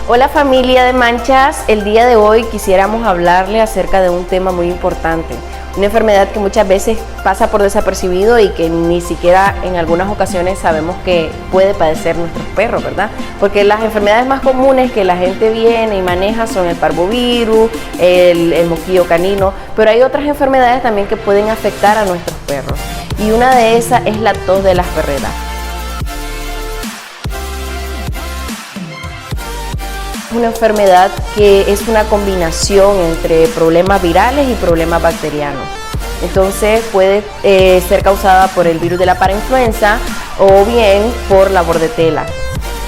Hola familia de Manchas, el día de hoy quisiéramos hablarle acerca de un tema muy importante, una enfermedad que muchas veces pasa por desapercibido y que ni siquiera en algunas ocasiones sabemos que puede padecer nuestros perros, ¿verdad? Porque las enfermedades más comunes que la gente viene y maneja son el parvovirus, el moquillo canino, pero hay otras enfermedades también que pueden afectar a nuestros perros y una de esas es la tos de las perreras. Una enfermedad que es una combinación entre problemas virales y problemas bacterianos. Entonces puede ser causada por el virus de la parainfluenza o bien por la bordetela.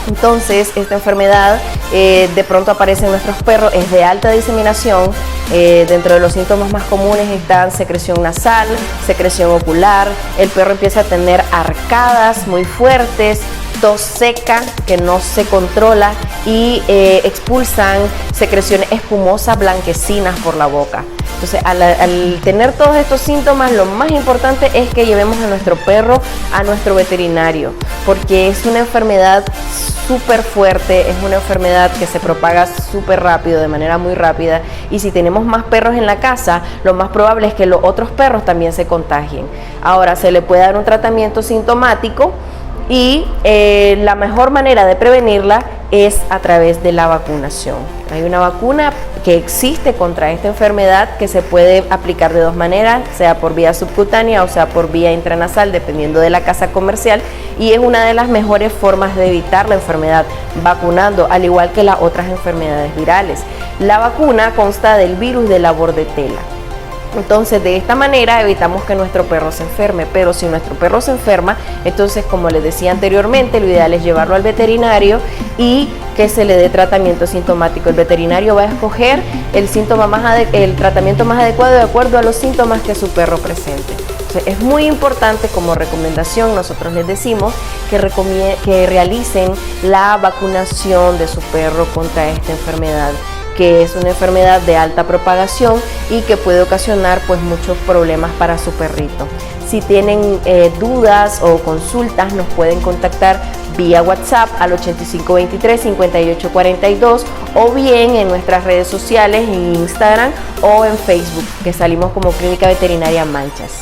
Entonces esta enfermedad de pronto aparece en nuestros perros, es de alta diseminación. Dentro de los síntomas más comunes están secreción nasal, secreción ocular, el perro empieza a tener arcadas muy fuertes, tos seca que no se controla y expulsan secreciones espumosas blanquecinas por la boca. Entonces al tener todos estos síntomas, lo más importante es que llevemos a nuestro perro a nuestro veterinario, porque es una enfermedad súper fuerte, es una enfermedad que se propaga súper rápido, de manera muy rápida, y si tenemos más perros en la casa, lo más probable es que los otros perros también se contagien. Ahora se le puede dar un tratamiento sintomático y la mejor manera de prevenirla es a través de la vacunación. Hay una vacuna que existe contra esta enfermedad que se puede aplicar de dos maneras, sea por vía subcutánea o sea por vía intranasal, dependiendo de la casa comercial, y es una de las mejores formas de evitar la enfermedad, vacunando, al igual que las otras enfermedades virales. La vacuna consta del virus de la bordetela. Entonces de esta manera evitamos que nuestro perro se enferme, pero si nuestro perro se enferma, entonces como les decía anteriormente, lo ideal es llevarlo al veterinario y que se le dé tratamiento sintomático. El veterinario va a escoger el tratamiento más adecuado de acuerdo a los síntomas que su perro presente. Entonces, es muy importante, como recomendación, nosotros les decimos que realicen la vacunación de su perro contra esta enfermedad, que es una enfermedad de alta propagación y que puede ocasionar pues muchos problemas para su perrito. Si tienen dudas o consultas, nos pueden contactar vía WhatsApp al 8523-5842 o bien en nuestras redes sociales, en Instagram o en Facebook, que salimos como Clínica Veterinaria Manchas.